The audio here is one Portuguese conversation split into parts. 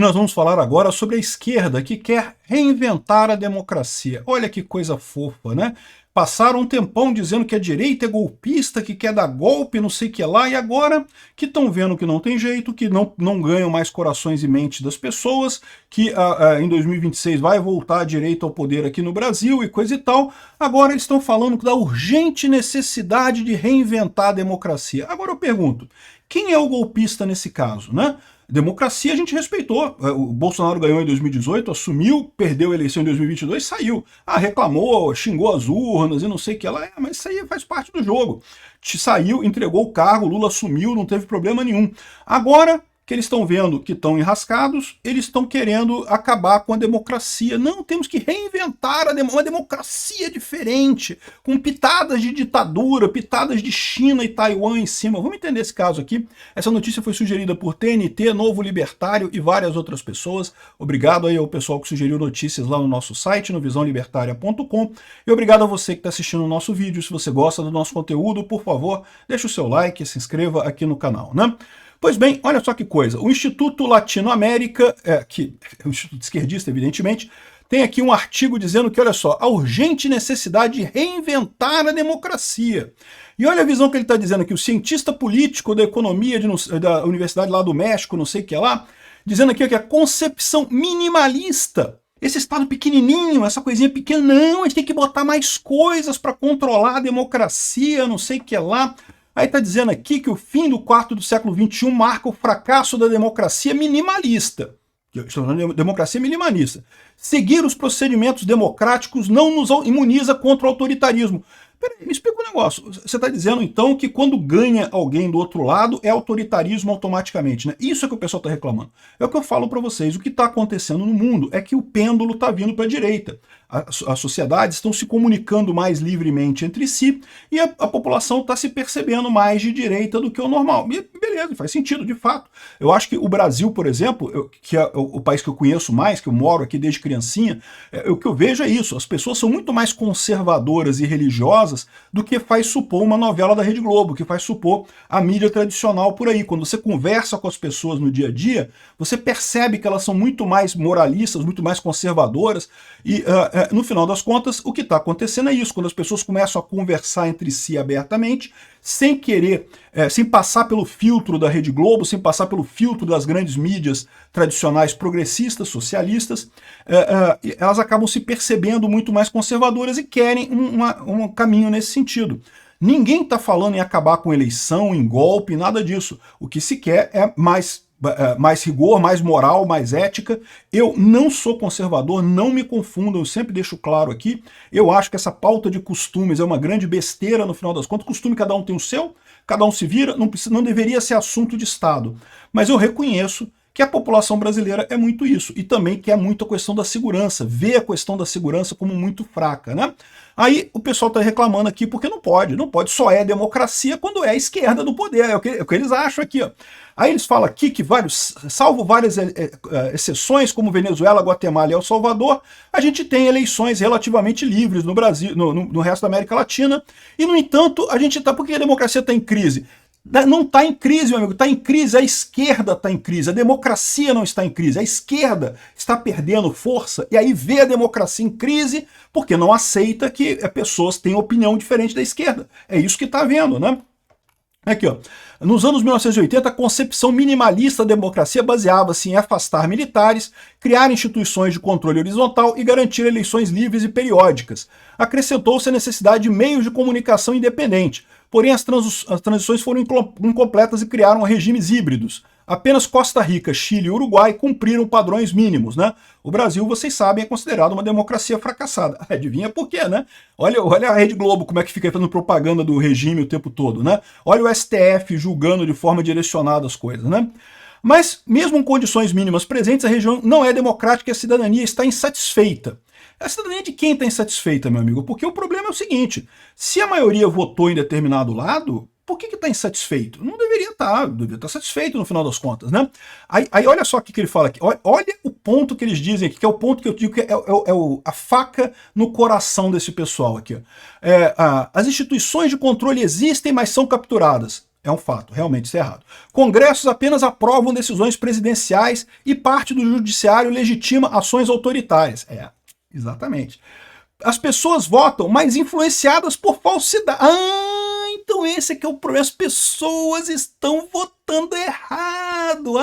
Nós vamos falar agora sobre a esquerda que quer reinventar a democracia. Olha que coisa fofa, né? Passaram um tempão dizendo que a direita é golpista, que quer dar golpe, não sei o que lá, e agora que estão vendo que não tem jeito, que não ganham mais corações e mentes das pessoas, que em 2026 vai voltar a direita ao poder aqui no Brasil e coisa e tal, agora eles estão falando da urgente necessidade de reinventar a democracia. Agora eu pergunto, quem é o golpista nesse caso, né? Democracia a gente respeitou. O Bolsonaro ganhou em 2018, assumiu, perdeu a eleição em 2022, saiu. Reclamou, xingou as urnas e não sei o que lá. Mas isso aí faz parte do jogo. Saiu, entregou o cargo, Lula assumiu, não teve problema nenhum. Agora que eles estão vendo que estão enrascados, eles estão querendo acabar com a democracia. Não, temos que reinventar uma democracia diferente, com pitadas de ditadura, pitadas de China e Taiwan em cima. Vamos entender esse caso aqui. Essa notícia foi sugerida por TNT, Novo Libertário e várias outras pessoas. Obrigado aí ao pessoal que sugeriu notícias lá no nosso site, no visãolibertaria.com. E obrigado a você que está assistindo o nosso vídeo. Se você gosta do nosso conteúdo, por favor, deixe o seu like e se inscreva aqui no canal, né? Pois bem, olha só que coisa, o Instituto Latino-América, que é um instituto esquerdista, evidentemente, tem aqui um artigo dizendo que, olha só, a urgente necessidade de reinventar a democracia. E olha a visão que ele está dizendo aqui, o cientista político da economia da Universidade lá do México, não sei o que lá, dizendo aqui que a concepção minimalista, esse Estado pequenininho, essa coisinha pequena, não, a gente tem que botar mais coisas para controlar a democracia, não sei o que lá. Aí está dizendo aqui que o fim do quarto do século XXI marca o fracasso da democracia minimalista. Estou falando de democracia minimalista. Seguir os procedimentos democráticos não nos imuniza contra o autoritarismo. Peraí, me explica um negócio. Você está dizendo, então, que quando ganha alguém do outro lado é autoritarismo automaticamente, né? Isso é que o pessoal está reclamando. É o que eu falo para vocês. O que está acontecendo no mundo é que o pêndulo está vindo para a direita. As sociedades estão se comunicando mais livremente entre si e a população está se percebendo mais de direita do que o normal. E beleza, faz sentido, de fato. Eu acho que o Brasil, por exemplo, que é o país que eu conheço mais, que eu moro aqui desde criancinha, o que eu vejo é isso. As pessoas são muito mais conservadoras e religiosas do que faz supor uma novela da Rede Globo, que faz supor a mídia tradicional por aí. Quando você conversa com as pessoas no dia a dia, você percebe que elas são muito mais moralistas, muito mais conservadoras e no final das contas, o que está acontecendo é isso, quando as pessoas começam a conversar entre si abertamente, sem querer, sem passar pelo filtro da Rede Globo, sem passar pelo filtro das grandes mídias tradicionais progressistas, socialistas, elas acabam se percebendo muito mais conservadoras e querem um caminho nesse sentido. Ninguém está falando em acabar com eleição, em golpe, nada disso. O que se quer é mais rigor, mais moral, mais ética. Eu não sou conservador, não me confundam, eu sempre deixo claro aqui, eu acho que essa pauta de costumes é uma grande besteira no final das contas, costume cada um tem o seu, cada um se vira, não deveria ser assunto de Estado. Mas eu reconheço que a população brasileira é muito isso, e também que é muito a questão da segurança, vê a questão da segurança como muito fraca, né? Aí o pessoal está reclamando aqui porque não pode, só é democracia quando é a esquerda do poder, é o que eles acham aqui, ó. Aí eles falam aqui que salvo várias exceções, como Venezuela, Guatemala e El Salvador, a gente tem eleições relativamente livres no Brasil, no resto da América Latina, e no entanto, por que a democracia está em crise? Não está em crise, meu amigo, está em crise, a esquerda está em crise, a democracia não está em crise, a esquerda está perdendo força e aí vê a democracia em crise porque não aceita que pessoas tenham opinião diferente da esquerda. É isso que está vendo, né? Aqui, ó. Nos anos 1980, a concepção minimalista da democracia baseava-se em afastar militares, criar instituições de controle horizontal e garantir eleições livres e periódicas. Acrescentou-se a necessidade de meios de comunicação independente. Porém, as transições foram incompletas e criaram regimes híbridos. Apenas Costa Rica, Chile e Uruguai cumpriram padrões mínimos, né? O Brasil, vocês sabem, é considerado uma democracia fracassada. Adivinha por quê, né? Olha a Rede Globo, como é que fica fazendo propaganda do regime o tempo todo, né? Olha o STF julgando de forma direcionada as coisas, né? Mas, mesmo com condições mínimas presentes, a região não é democrática e a cidadania está insatisfeita. A cidadania de quem está insatisfeita, meu amigo? Porque o problema é o seguinte, se a maioria votou em determinado lado, por que está insatisfeito? Não deveria estar satisfeito no final das contas, né? Aí olha só o que ele fala aqui, olha o ponto que eles dizem aqui, que é o ponto que eu digo que a faca no coração desse pessoal aqui. As instituições de controle existem, mas são capturadas. É um fato, realmente isso é errado. Congressos apenas aprovam decisões presidenciais e parte do judiciário legitima ações autoritárias. Exatamente. As pessoas votam, mas influenciadas por falsidade. Então esse é que é o problema. As pessoas estão votando errado.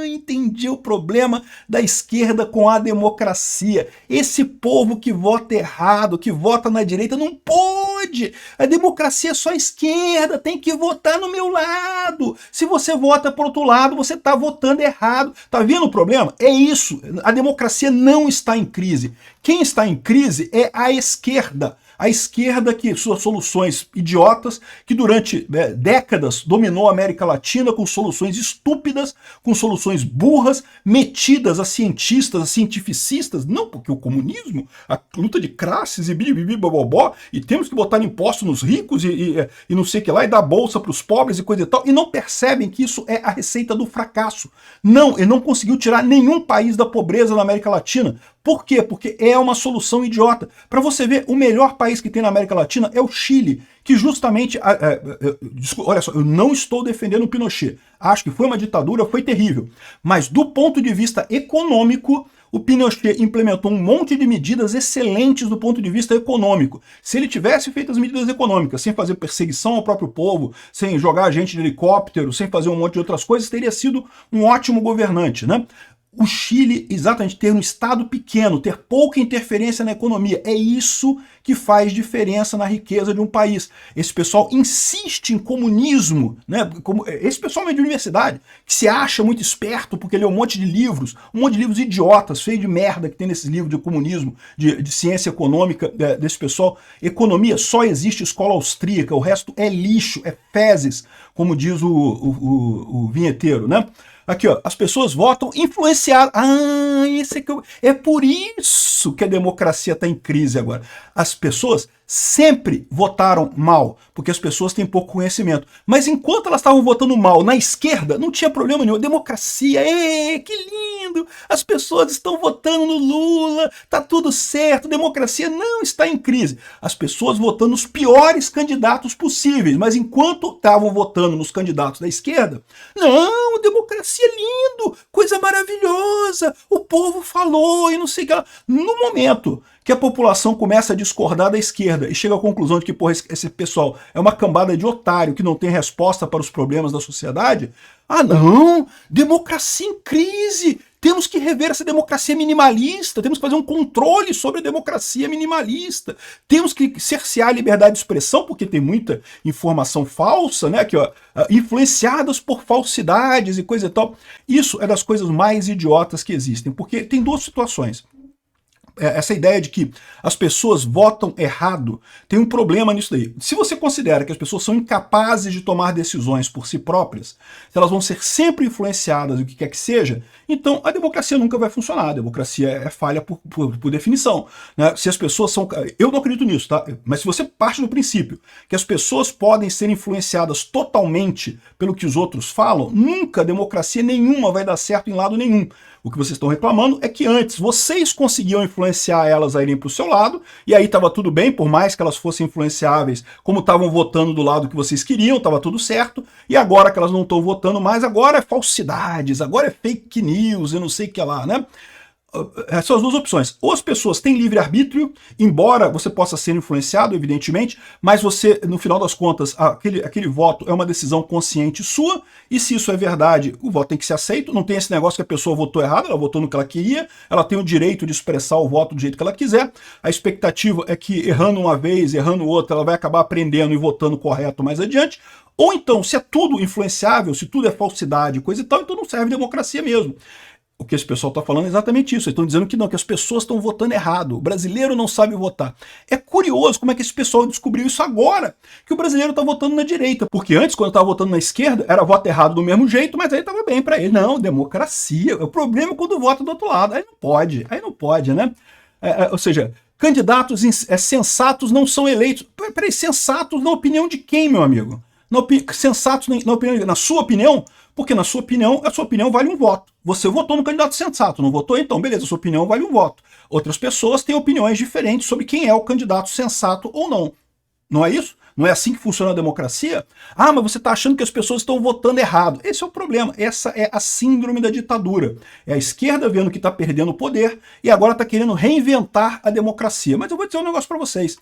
Entendi o problema da esquerda com a democracia. Esse povo que vota errado, que vota na direita, não pode. A democracia é só a esquerda, tem que votar no meu lado. Se você vota para outro lado, você está votando errado. Tá vendo o problema? É isso. A democracia não está em crise. Quem está em crise é a esquerda. A esquerda, que suas soluções idiotas, que durante décadas dominou a América Latina com soluções estúpidas, com soluções burras, metidas a cientistas, a cientificistas, não, porque o comunismo, a luta de classes e bibibi bobobó, e temos que botar imposto nos ricos e não sei o que lá, e dar bolsa para os pobres e coisa e tal, e não percebem que isso é a receita do fracasso. Não, ele não conseguiu tirar nenhum país da pobreza na América Latina. Por quê? Porque é uma solução idiota. Para você ver, o melhor país que tem na América Latina é o Chile, que justamente... olha só, eu não estou defendendo o Pinochet. Acho que foi uma ditadura, foi terrível. Mas do ponto de vista econômico, o Pinochet implementou um monte de medidas excelentes do ponto de vista econômico. Se ele tivesse feito as medidas econômicas, sem fazer perseguição ao próprio povo, sem jogar gente de helicóptero, sem fazer um monte de outras coisas, teria sido um ótimo governante, né? O Chile, exatamente, ter um Estado pequeno, ter pouca interferência na economia, é isso que faz diferença na riqueza de um país. Esse pessoal insiste em comunismo, né? Esse pessoal de universidade, que se acha muito esperto porque lê um monte de livros idiotas, feios de merda que tem nesses livros de comunismo, de ciência econômica desse pessoal. Economia, só existe escola austríaca, o resto é lixo, é fezes, como diz o vinheteiro, né? Aqui, ó, as pessoas votam influenciadas. Esse aqui é por isso que a democracia está em crise agora. As pessoas sempre votaram mal, porque as pessoas têm pouco conhecimento. Mas enquanto elas estavam votando mal na esquerda, não tinha problema nenhum. Democracia, que lindo! As pessoas estão votando no Lula, tá tudo certo, democracia não está em crise. As pessoas votando nos piores candidatos possíveis, mas enquanto estavam votando nos candidatos da esquerda, não, democracia é lindo, coisa maravilhosa, o povo falou e não sei o que lá. No momento que a população começa a discordar da esquerda e chega à conclusão de que porra, esse pessoal é uma cambada de otário que não tem resposta para os problemas da sociedade, não, democracia em crise, temos que rever essa democracia minimalista, temos que fazer um controle sobre a democracia minimalista, temos que cercear a liberdade de expressão, porque tem muita informação falsa, né, aqui, ó, influenciadas por falsidades e coisa e tal. Isso é das coisas mais idiotas que existem, porque tem duas situações. Essa ideia de que as pessoas votam errado, tem um problema nisso daí. Se você considera que as pessoas são incapazes de tomar decisões por si próprias, se elas vão ser sempre influenciadas, o que quer que seja, então a democracia nunca vai funcionar. A democracia é falha por definição, né? Se as pessoas são... Eu não acredito nisso, tá? Mas se você parte do princípio que as pessoas podem ser influenciadas totalmente pelo que os outros falam, nunca democracia nenhuma vai dar certo em lado nenhum. O que vocês estão reclamando é que antes vocês conseguiam influenciar elas a irem para o seu lado, e aí estava tudo bem, por mais que elas fossem influenciáveis, como estavam votando do lado que vocês queriam, estava tudo certo, e agora que elas não estão votando mais, agora é falsidades, agora é fake news, eu não sei o que lá, né? Essas são as duas opções. Ou as pessoas têm livre-arbítrio, embora você possa ser influenciado, evidentemente, mas você, no final das contas, aquele voto é uma decisão consciente sua, e se isso é verdade, o voto tem que ser aceito, não tem esse negócio que a pessoa votou errado, ela votou no que ela queria, ela tem o direito de expressar o voto do jeito que ela quiser, a expectativa é que errando uma vez, errando outra, ela vai acabar aprendendo e votando correto mais adiante, ou então, se é tudo influenciável, se tudo é falsidade, coisa e tal, então não serve democracia mesmo. O que esse pessoal está falando é exatamente isso. Eles estão dizendo que não, que as pessoas estão votando errado. O brasileiro não sabe votar. É curioso como é que esse pessoal descobriu isso agora, que o brasileiro está votando na direita. Porque antes, quando estava votando na esquerda, era voto errado do mesmo jeito, mas aí estava bem para ele. Não, democracia. O problema é quando vota do outro lado. Aí não pode, né? Ou seja, candidatos sensatos não são eleitos. Peraí, sensatos na opinião de quem, meu amigo? Sensatos na sua opinião? Porque na sua opinião, a sua opinião vale um voto. Você votou no candidato sensato, não votou? Então, beleza, a sua opinião vale um voto. Outras pessoas têm opiniões diferentes sobre quem é o candidato sensato ou não. Não é isso? Não é assim que funciona a democracia? Ah, mas você está achando que as pessoas estão votando errado. Esse é o problema. Essa é a síndrome da ditadura. É a esquerda vendo que está perdendo o poder e agora está querendo reinventar a democracia. Mas eu vou dizer um negócio para vocês.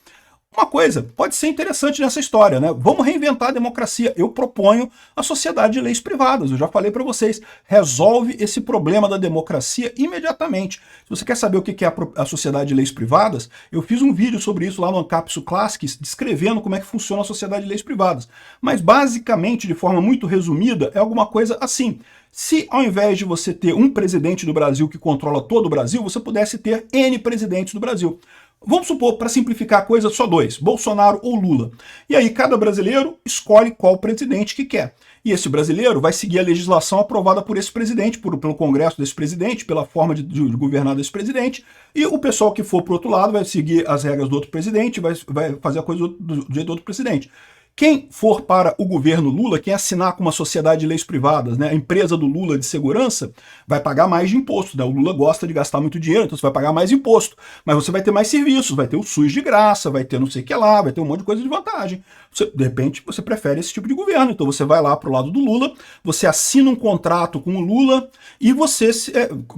Uma coisa pode ser interessante nessa história, né? Vamos reinventar a democracia. Eu proponho a sociedade de leis privadas. Eu já falei para vocês. Resolve esse problema da democracia imediatamente. Se você quer saber o que é a sociedade de leis privadas, eu fiz um vídeo sobre isso lá no Ancapsu Classics, descrevendo como é que funciona a sociedade de leis privadas. Mas basicamente, de forma muito resumida, é alguma coisa assim. Se ao invés de você ter um presidente do Brasil que controla todo o Brasil, você pudesse ter N presidentes do Brasil. Vamos supor, para simplificar a coisa, só dois, Bolsonaro ou Lula. E aí cada brasileiro escolhe qual presidente que quer. E esse brasileiro vai seguir a legislação aprovada por esse presidente, pelo Congresso desse presidente, pela forma de governar desse presidente, e o pessoal que for para o outro lado vai seguir as regras do outro presidente, vai fazer a coisa do jeito do outro presidente. Quem for para o governo Lula, quem assinar com uma sociedade de leis privadas, né, a empresa do Lula de segurança, vai pagar mais de imposto. Né? O Lula gosta de gastar muito dinheiro, então você vai pagar mais imposto. Mas você vai ter mais serviços, vai ter o SUS de graça, vai ter não sei o que lá, vai ter um monte de coisa de vantagem. De repente, você prefere esse tipo de governo. Então você vai lá para o lado do Lula, você assina um contrato com o Lula e você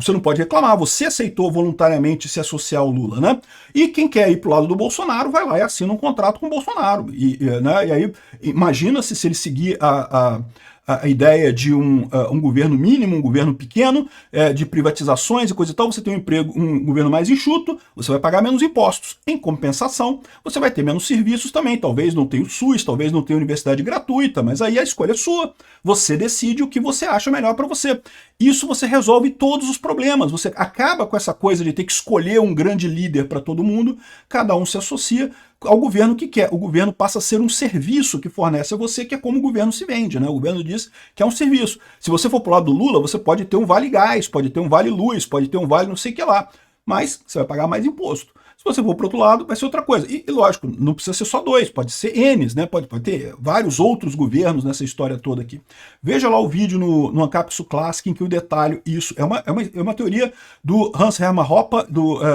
não pode reclamar, você aceitou voluntariamente se associar ao Lula. Né? E quem quer ir para o lado do Bolsonaro, vai lá e assina um contrato com o Bolsonaro. Né? E aí imagina-se se ele seguir a ideia de um governo mínimo, um governo pequeno, de privatizações e coisa e tal, você tem um governo mais enxuto, você vai pagar menos impostos. Em compensação, você vai ter menos serviços também. Talvez não tenha o SUS, talvez não tenha universidade gratuita, mas aí a escolha é sua. Você decide o que você acha melhor para você. Isso você resolve todos os problemas. Você acaba com essa coisa de ter que escolher um grande líder para todo mundo, cada um se associa ao governo que quer. O governo passa a ser um serviço que fornece a você, que é como o governo se vende, né? O governo diz que é um serviço. Se você for pro lado do Lula, você pode ter um vale gás, pode ter um vale luz, pode ter um vale não sei o que lá, mas você vai pagar mais imposto. Se você for para outro lado, vai ser outra coisa. E lógico, não precisa ser só dois, pode ser N's, né? Pode ter vários outros governos nessa história toda aqui. Veja lá o vídeo no Ancapsu Classic em que eu detalho isso. É uma teoria do Hans Hermann Hoppe,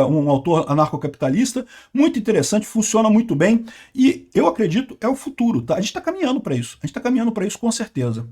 um autor anarcocapitalista, muito interessante, funciona muito bem e eu acredito é o futuro, tá? A gente está caminhando para isso. A gente está caminhando para isso com certeza.